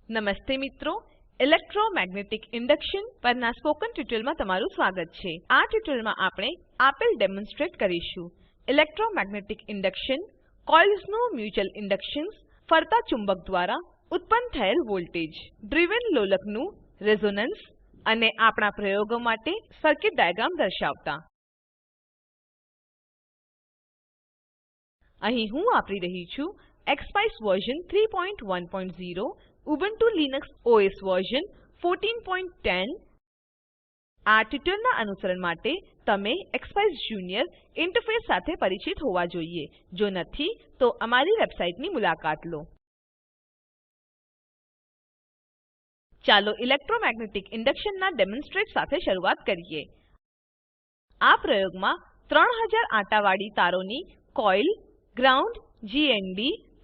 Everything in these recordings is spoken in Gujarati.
નમસ્તે મિત્રો, ઇલેક્ટ્રોમેગ્નેટિક ઇન્ડક્શન પરના સ્પોકન ટ્યુટોરીયલમાં તમારું સ્વાગત છે. આ ટ્યુટોરીયલમાં આપણે આપેલ ડેમોન્સ્ટ્રેટ કરીશું. ઇલેક્ટ્રોમેગ્નેટિક ઇન્ડક્શન, કોઇલ્સનું મ્યુચ્યુઅલ ઇન્ડક્શન્સ, ફરતા ચુંબક દ્વારા ઉત્પન્ન થયેલ વોલ્ટેજ, ડ્રિવન લોલકનું રેઝોનન્સ અને આપણા પ્રયોગો માટે સર્કિટ ડાયાગ્રામ દર્શાવતા. અહીં હું વાપરી રહી છું એક્સપાઇસ version 3.1.0, Ubuntu Linux OS version 14.10. આ ટ્યુટોરીયલના અનુસરણ માટે તમે એક્સપાઇસ જુનિયર ઇન્ટરફેસ સાથે પરિચિત હોવા જોઈએ. જો નથી, તો અમારી વેબસાઇટની મુલાકાત લો. ચાલો ઇલેક્ટ્રોમેગ્નેટિક ઇન્ડક્શનના ડેમોન્સ્ટ્રેટ સાથે શરૂઆત કરીએ. આ પ્રયોગમાં 3000 આંટાવાળી તારોની કોઇલ ગ્રાઉન્ડ, GND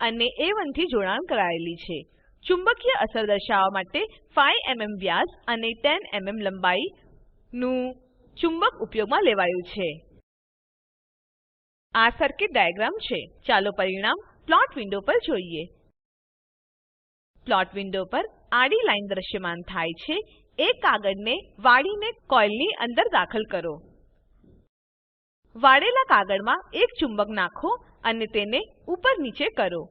અને A1 થી જોડાણ કરાયેલી છે. ચુંબકીય અસર દર્શાવવા માટે 5 mm વ્યાસ અને 10 mm લંબાઈનું ચુંબક ઉપયોગમાં લેવાયું છે. આ સર્કિટ ડાયાગ્રામ છે. ચાલો પરિણામ પ્લોટ વિન્ડો પર જોઈએ. પ્લોટ વિન્ડો પર આડી લાઈન દ્રશ્યમાન થાય છે. એક કાગળને વાળીને કોઇલની અંદર દાખલ કરો. વાળેલા કાગળમાં એક ચુંબક નાખો અને તેને ઉપર નીચે કરો.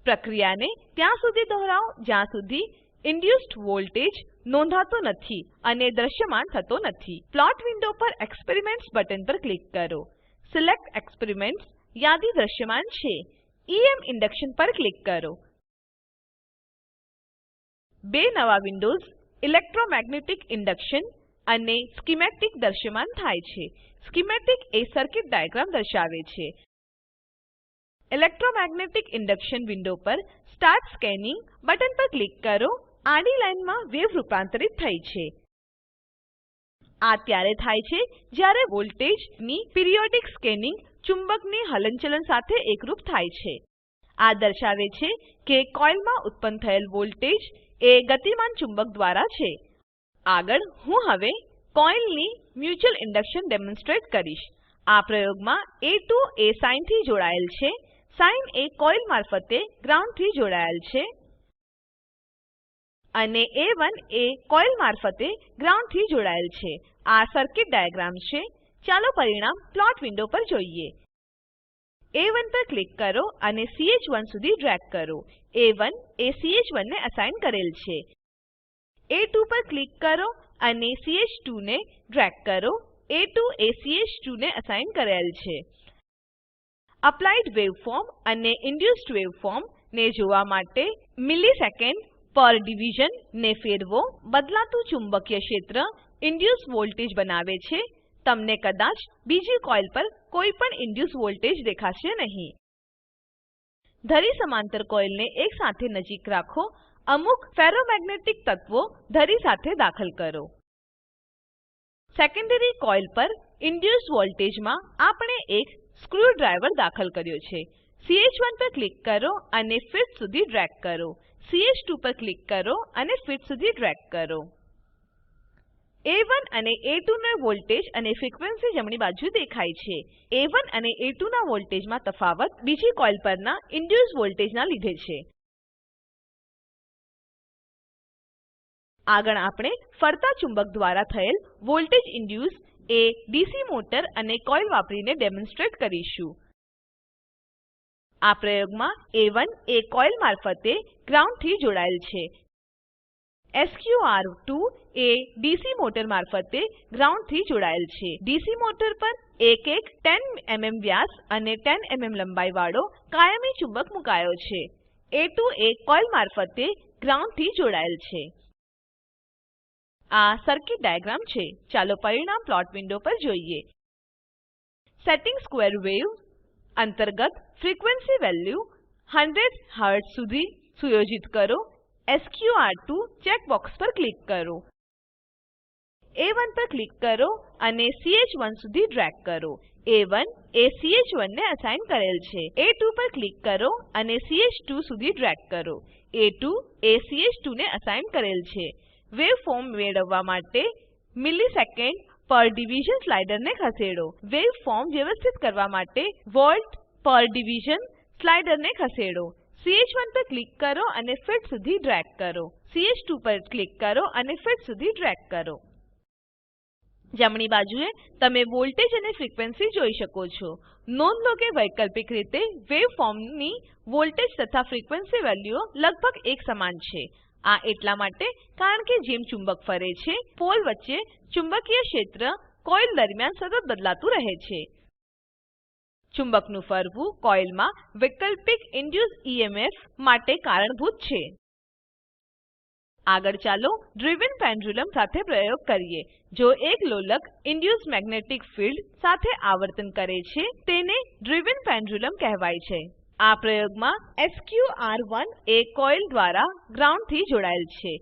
પ્રક્રિયાને ત્યાં સુધી દોહરાવો જ્યાં સુધી ઇન્ડ્યુસ્ડ વોલ્ટેજ નોંધાતો નથી અને દ્રશ્યમાન થતો નથી. પ્લોટ વિન્ડો પર એક્સપેરિમેન્ટ્સ બટન પર ક્લિક કરો. સિલેક્ટ એક્સપેરિમેન્ટ્સ યાદી દ્રશ્યમાન છે. EM ઇન્ડક્શન પર ક્લિક કરો. બે નવા વિન્ડોઝ ઇલેક્ટ્રોમેગ્નેટિક ઇન્ડક્શન અને સ્કીમેટિક દ્રશ્યમાન થાય છે. સ્કીમેટિક એ સર્કિટ ડાયાગ્રામ દર્શાવે છે. ઇલેક્ટ્રોમેગ્નેટિક ઇન્ડક્શન વિન્ડો પર સ્ટાર્ટ સ્કેનિંગ બટન પર ક્લિક કરો. આડી લાઈનમાં વેવ રૂપાંતરિત થઈ છે. આ ત્યારે થાય છે જ્યારે વોલ્ટેજની પિરિયોડિક સ્કેનિંગ ચુંબકની હલનચલન સાથે એકરૂપ થાય છે. આ દર્શાવે છે કે કોઇલમાં ઉત્પન્ન થયેલ વોલ્ટેજ એ ગતિમાન ચુંબક દ્વારા છે. આગળ હું હવે કોઇલની મ્યુચ્યુઅલ ઇન્ડક્શન ડેમોન્સ્ટ્રેટ કરીશ. આ પ્રયોગમાં A2 એ સાઇન થી જોડાયેલ છે. સાઇન એ કોઇલ મારફતે ગ્રાઉન્ડ થી જોડાયેલ છે અને A1 એ કોઇલ મારફતે ગ્રાઉન્ડ થી જોડાયેલ છે. આ સર્કિટ ડાયાગ્રામ છે. ચાલો પરિણામ પ્લોટ વિન્ડો પર જોઈએ. A1 પર ક્લિક કરો અને CH1 સુધી ડ્રેગ કરો. A1 એ CH1 ને અસાઇન કરેલ છે. A2 પર ક્લિક કરો અને CH2 ને ડ્રેગ કરો. A2 એ CH2 ને અસાઇન કરેલ છે. અપ્લાઇડ વેવફોર્મ અને ઇન્ડ્યુસ્ડ વેવફોર્મ ને જોવા માટે મિલિસેકન્ડ પર ડિવિઝન ને ફેરવો. બદલાતું ચુંબકીય ક્ષેત્ર ઇન્ડ્યુસ્ડ વોલ્ટેજ બનાવે છે. તમને કદાચ બીજી કોઇલ પર કોઈ પણ ઇન્ડ્યુસ્ડ વોલ્ટેજ દેખાશે નહીં. ધરી સમાંતર કોઇલને એક સાથે નજીક રાખો. અમુક ફેરોમેગ્નેટિક તત્વો ધરી સાથે દાખલ કરો. સેકન્ડરી કોઇલ પર ઇન્ડ્યુસ્ડ વોલ્ટેજમાં આપણે એક સ્ક્રુડ્રાઈવર દાખલ કર્યો છે. CH1 પર ક્લિક કરો અને ફિટ સુધી ડ્રેગ કરો. CH2 પર ક્લિક કરો અને ફિટ સુધી ડ્રેગ કરો. A1 અને A2 નો વોલ્ટેજ અને ફ્રીક્વન્સી જમણી બાજુ દેખાય છે. A1 અને A2 ના વોલ્ટેજમાં તફાવત બીજી કોઇલ પરના ઇન્ડ્યુસ્ડ વોલ્ટેજના લીધે છે. આગળ આપણે ફરતા ચુંબક દ્વારા થયેલ વોલ્ટેજ ઇન્ડ્યુસ એ DC મોટર અને કોઇલ વાપરીને ડેમોન્સ્ટ્રેટ કરીશું. આ પ્રયોગમાં A1 એ કોઇલ મારફતે ગ્રાઉન્ડ થી જોડાયેલ છે. SQR2 એ DC મોટર મારફતે ગ્રાઉન્ડ થી જોડાયેલ છે. DC મોટર પર એક 10 mm વ્યાસ અને 10 mm લંબાઈ વાળો કાયમી ચુંબક મુકાયો છે. A2 એ કોઇલ મારફતે ગ્રાઉન્ડ થી જોડાયેલ છે. આ સર્કિટ ડાયાગ્રામ છે. ચાલો પરિણામ પ્લોટ વિન્ડો પર જોઈએ. સેટિંગ સ્ક્વેર વેવ અંતર્ગત ફ્રીક્વન્સી વેલ્યુ 100 Hz સુધી સુયોજિત કરો. SQR2 ચેક બોક્સ પર ક્લિક કરો. A1 પર ક્લિક કરો અને CH1 સુધી ડ્રેગ કરો. A1 એ CH1 ને અસાઇન કરેલ છે. A2 પર ક્લિક કરો અને CH2 સુધી ડ્રેગ કરો. A2 એ CH2 ને અસાઇન કરેલ છે. વેવફોર્મ મેળવવા માટે મિલિસેકન્ડ પર ડિવિઝન સ્લાઇડરને ખસેડો. વેવફોર્મ વ્યવસ્થિત કરવા માટે વોલ્ટ પર ડિવિઝન સ્લાઇડરને ખસેડો. ch1 પર ક્લિક કરો અને ફિટ સુધી ડ્રેગ કરો. ch2 પર ક્લિક કરો અને ફિટ સુધી ડ્રેગ કરો. જમણી બાજુએ તમે વોલ્ટેજ અને ફ્રીક્વેન્સી જોઈ શકો છો. નોંધ લો કે વૈકલ્પિક રીતે વેવફોર્મની વોલ્ટેજ તથા ફ્રીક્વેન્સી વેલ્યુઓ લગભગ એક સમાન છે. આ એટલા માટે કારણ કે જેમ ચુંબક ફરે છે, પોલ વચ્ચે ચુંબકીય ક્ષેત્ર કોઇલ દરમિયાન સતત બદલાતું રહે છે. ચુંબકનું ફરવું કોઇલમાં વૈકલ્પિક ઇન્ડ્યુસ્ડ EMF માટે કારણભૂત છે. આગળ ચાલો ડ્રિવન પેન્ડ્યુલમ સાથે પ્રયોગ કરીએ. જો એક લોલક ઇન્ડ્યુસ્ડ મેગ્નેટિક ફિલ્ડ સાથે આવર્તન કરે છે, તેને ડ્રિવન પેન્ડ્યુલમ કહેવાય છે. આ પ્રયોગમાં SQR1 એ કોઇલ દ્વારા ગ્રાઉન્ડ થી જોડાયેલ છે.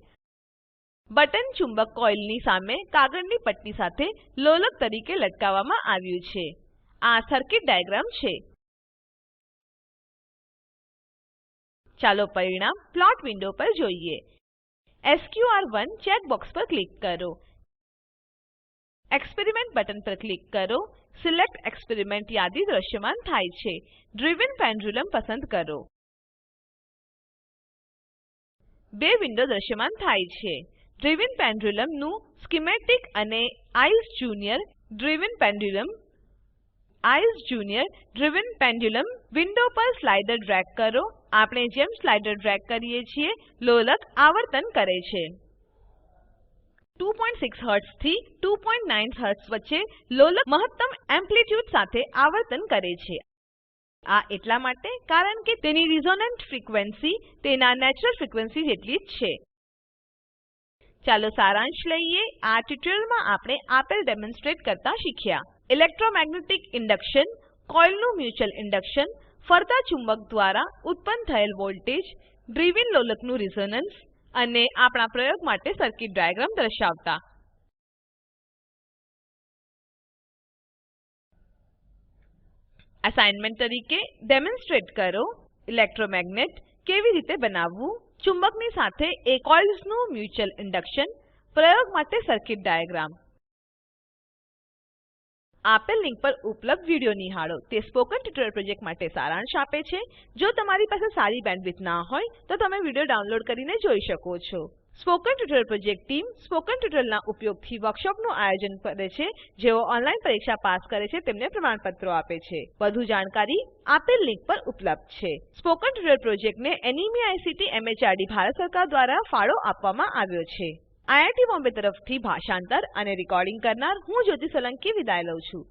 બટન ચુંબક કોઇલની સામે કાગળની પટ્ટી સાથે લોલક તરીકે લટકાવવામાં આવ્યું છે. આ સર્કિટ ડાયાગ્રામ છે. ચાલો પરિણામ પ્લોટ વિન્ડો પર જોઈએ. SQR1 ચેકબોક્સ પર ક્લિક કરો. એક્સપેરિમેન્ટ બટન પર ક્લિક કરો. સિલેક્ટ એક્સપેરિમેન્ટ યાદી દ્રશ્યમાન થાય છે. ડ્રિવન પેન્ડ્યુલમ પસંદ કરો. બે વિન્ડો દ્રશ્યમાન થાય છે. ડ્રિવન પેન્ડ્યુલમ નું સ્કીમેટિક અને ice junior driven pendulum window પર સ્લાઇડર ડ્રેગ કરો. આપણે જેમ સ્લાઇડર ડ્રેગ કરીએ છીએ, લોલક આવર્તન કરે છે. 2.6 હર્ટ્ઝ થી 2.9 હર્ટ્ઝ વચ્ચે લોલક મહત્તમ એમ્પ્લિટ્યુડ સાથે આવર્તન કરે છે. આ એટલા માટે કારણ કે તેની રિઝોનન્ટ ફ્રીક્વેન્સી તેના નેચરલ ફ્રીક્વેન્સી જેટલી જ છે. ચાલો સારાંશ લઈએ. આ ટ્યુટોરીયલમાં આપણે આપેલ ડેમોન્સ્ટ્રેટ કરતા શીખ્યા. ઇલેક્ટ્રોમેગ્નેટિક ઇન્ડક્શન, કોઇલનું મ્યુચ્યુઅલ ઇન્ડક્શન, ફરતા ચુંબક દ્વારા ઉત્પન્ન થયેલ વોલ્ટેજ, ડ્રિવન લોલકનું રેઝોનન્સ અને આપણા પ્રયોગ માટે સર્કિટ ડાયાગ્રામ દર્શાવતા. અસાઇનમેન્ટ તરીકે ડેમોન્સ્ટ્રેટ કરો. ઇલેક્ટ્રોમેગ્નેટ કેવી રીતે બનાવવું, ચુંબકની સાથે એક કોઇલ્સનું મ્યુચ્યુઅલ ઇન્ડક્શન, પ્રયોગ માટે સર્કિટ ડાયાગ્રામ. આપેલ લિંક પર ઉપલબ્ધ વિડીયો નિહાળો. તે સ્પોકન ટ્યુટોરીયલ પ્રોજેક્ટ માટે સારાંશ આપે છે. જો તમારી પાસે સારી બેન્ડવિડ્થ ના હોય તો તમે વિડીયો ડાઉનલોડ કરીને જોઈ શકો છો. Spoken tutorial project team spoken ટ્યુટોરીયલના ઉપયોગથી વર્કશોપનું આયોજન કરે છે. જેઓ ઓનલાઈન પરીક્ષા પાસ કરે છે તેમને પ્રમાણપત્રો આપે છે. વધુ જાણકારી આપેલ લિંક પર ઉપલબ્ધ છે. સ્પોકન ટ્યુટોરીયલ પ્રોજેક્ટને એનએમઈઆઈસીટી એમએચઆરડી ભારત સરકાર દ્વારા ફાળો આપવામાં આવ્યો છે. IIT બોમ્બે તરફથી ભાષાંતર અને રેકોર્ડિંગ કરનાર હું જ્યોતિ સોલંકી વિદાય લઉં છું.